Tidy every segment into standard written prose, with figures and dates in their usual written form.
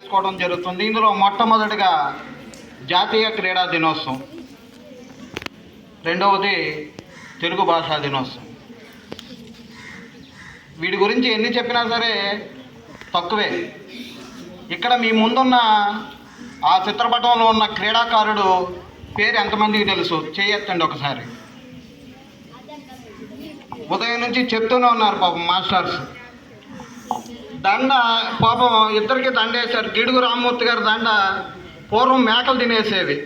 చేసుకోవడం జరుగుతుంది. ఇందులో మొట్టమొదటిగా జాతీయ క్రీడా దినోత్సవం, రెండవది తెలుగు భాషా దినోత్సవం. వీటి గురించి ఎన్ని చెప్పినా సరే తక్కువే. ఇక్కడ మీ ముందున్న ఆ చిత్రపటంలో ఉన్న క్రీడాకారుడు పేరు ఎంతమందికి తెలుసు? చేయెత్తండి ఒకసారి. ఉదయం నుంచి చెప్తూనే ఉన్నారు పాపం మాస్టర్స్. దండ పాపం ఇద్దరికి దండ వేశారు. గిడుగు రామ్మూర్తి గారి దండ పూర్వం మేకలు తినేసేవి.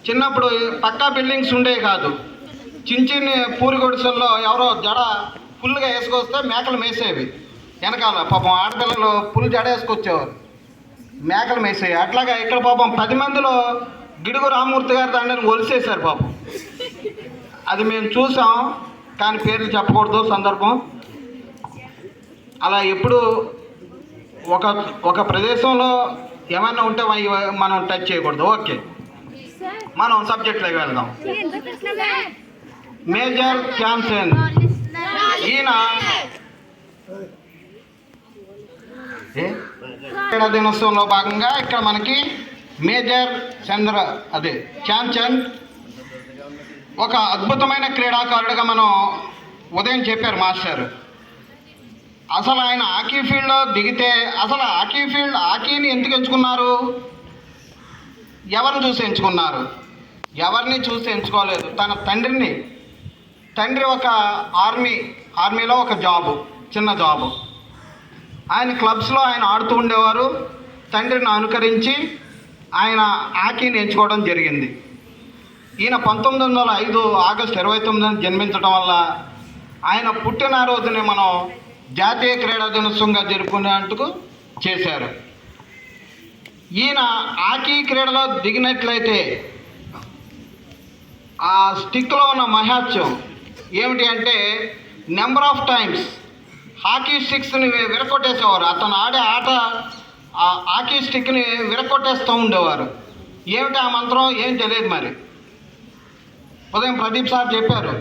చిన్నప్పుడు పక్కా బిల్డింగ్స్ ఉండేవి కాదు. చిన్న చిన్న పూరి గుడిసెల్లో ఎవరో జడ ఫుల్గా వేసుకొస్తే మేకలు మేసేవి. వెనకాల పాపం ఆడపిల్లలు పుల్ జడ వేసుకొచ్చేవారు, మేకలు మేసేవి. అట్లాగా ఇక్కడ పాపం 10 మందిలో గిడుగు రామ్మూర్తి గారి దండని ఒలిసేశారు పాపం. అది మేము చూసాం, కానీ పేర్లు చెప్పకూడదు సందర్భం. అలా ఎప్పుడు ఒక ప్రదేశంలో ఏమైనా ఉంటే మనం టచ్ చేయకూడదు. ఓకే, మనం సబ్జెక్ట్లోకి వెళ్దాం. మేజర్ ధ్యాన్చంద్ ఈయన క్రీడా దినోత్సవంలో భాగంగా ఇక్కడ మనకి మేజర్ ధ్యాన్చంద్ ఒక అద్భుతమైన క్రీడాకారుడిగా మనం ఉదయం చెప్పారు మాస్టర్. అసలు ఆయన హాకీ ఫీల్డ్లో దిగితే అసలు హాకీని ఎందుకు ఎంచుకున్నారు? ఎవరిని చూసి ఎంచుకున్నారు? ఎవరిని చూసి ఎంచుకోలేదు. తన తండ్రి ఒక ఆర్మీలో ఒక చిన్న జాబు. ఆయన క్లబ్స్లో ఆయన ఆడుతూ ఉండేవారు. తండ్రిని అనుకరించి ఆయన హాకీని ఎంచుకోవడం జరిగింది. ఈయన 1905 ఆగస్టు 29 జన్మించడం వల్ల ఆయన పుట్టినరోజుని మనం జాతీయ క్రీడా దినోత్సవంగా జరుపుకునేందుకు చేశారు. ఈయన హాకీ క్రీడలో దిగినట్లయితే ఆ స్టిక్లో ఉన్న మహత్యం ఏమిటి అంటే నెంబర్ ఆఫ్ టైమ్స్ హాకీ స్టిక్స్ని విరగొట్టేసేవారు. అతను ఆడే ఆట ఆ హాకీ స్టిక్ని విరగొట్టేస్తూ ఉండేవారు. ఏమిటి ఆ మంత్రం? ఏం తెలియదు. మరి ఉదయం ప్రదీప్ సార్ చెప్పారు,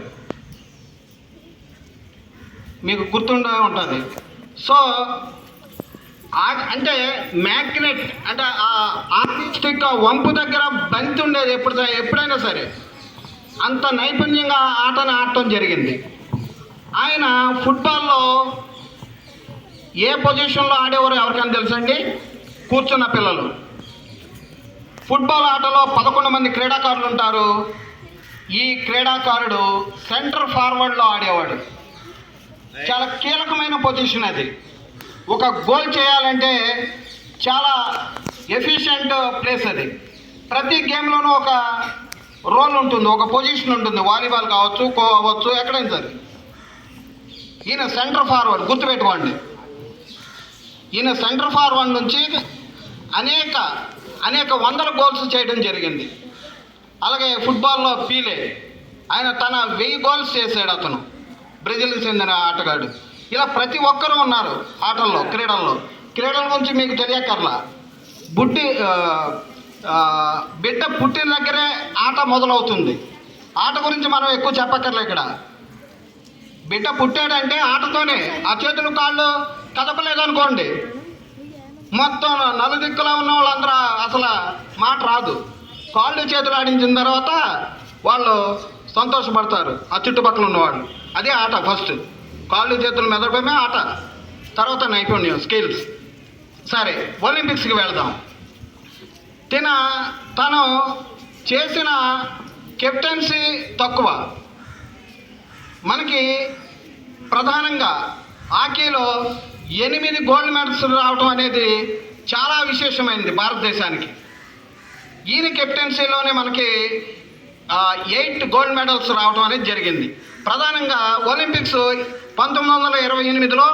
మీకు గుర్తుండే ఉంటుంది. సో అంటే మ్యాగ్నెట్ అంటే ఆ హాకీ స్టిక్ వంపు దగ్గర బంతి ఉండేది ఎప్పుడైనా సరే. అంత నైపుణ్యంగా ఆటను ఆడటం జరిగింది. ఆయన ఫుట్బాల్లో ఏ పొజిషన్లో ఆడేవారో ఎవరికైనా తెలుసండి? కూర్చున్న పిల్లలు. ఫుట్బాల్ ఆటలో 11 మంది క్రీడాకారులు ఉంటారు. ఈ క్రీడాకారుడు సెంటర్ ఫార్వర్డ్లో ఆడేవాడు. చాలా కీలకమైన పొజిషన్ అది. ఒక గోల్ చేయాలంటే చాలా ఎఫిషియెంట్ ప్లేస్ అది. ప్రతి గేమ్లోనూ ఒక రోల్ ఉంటుంది, ఒక పొజిషన్ ఉంటుంది. వాలీబాల్ కావచ్చు, ఖో అవ్వచ్చు, ఎక్కడైనా సరే. ఈయన సెంటర్ ఫార్వర్డ్, గుర్తుపెట్టుకోండి. ఈయన సెంటర్ ఫార్వర్డ్ నుంచి అనేక వందల గోల్స్ చేయడం జరిగింది. అలాగే ఫుట్బాల్లో పీలే, ఆయన తన 1000 గోల్స్ చేశాడు. అతను బ్రెజిల్కి చెందిన ఆటగాడు. ఇలా ప్రతి ఒక్కరూ ఉన్నారు ఆటల్లో, క్రీడల గురించి మీకు తెలియకర్లా. బిడ్డ పుట్టిన దగ్గరే ఆట మొదలవుతుంది. ఆట గురించి మనం ఎక్కువ చెప్పక్కర్లే. ఇక్కడ బిడ్డ పుట్టాడంటే ఆటతోనే. ఆ చేతులు కాళ్ళు కదపలేదనుకోండి, మొత్తం నలుదిక్కులా ఉన్న వాళ్ళందరూ అసలు మాట రాదు. కాళ్ళు చేతులు ఆడించిన తర్వాత వాళ్ళు సంతోషపడతారు, ఆ చుట్టుపక్కల ఉన్నవాళ్ళు. అదే ఆట. ఫస్ట్ కాళ్ళు చేతులు మెదపడమే ఆట, తర్వాత నైపుణ్యం, స్కిల్స్. సరే, ఒలింపిక్స్కి వెళదాం. తను చేసిన కెప్టెన్సీ తక్కువ. మనకి ప్రధానంగా హాకీలో 8 గోల్డ్ మెడల్స్ రావడం అనేది చాలా విశేషమైనది భారతదేశానికి. ఈయన కెప్టెన్సీలోనే మనకి 8 గోల్డ్ మెడల్స్ రావడం అనేది జరిగింది. ప్రధానంగా ఒలింపిక్స్ 1928లో,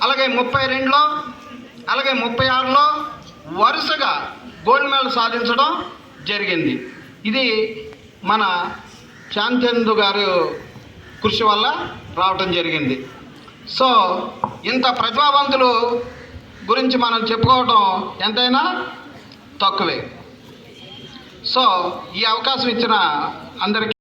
అలాగే 32లో, అలాగే 36లో వరుసగా గోల్డ్ మెడల్ సాధించడం జరిగింది. ఇది మన ధ్యాన్చంద్ గారు కృషి వల్ల రావటం జరిగింది. సో ఇంత ప్రతిభావంతులు గురించి మనం చెప్పుకోవటం ఎంతైనా తక్కువే. సో ఈ అవకాశం ఇచ్చిన అందరికీ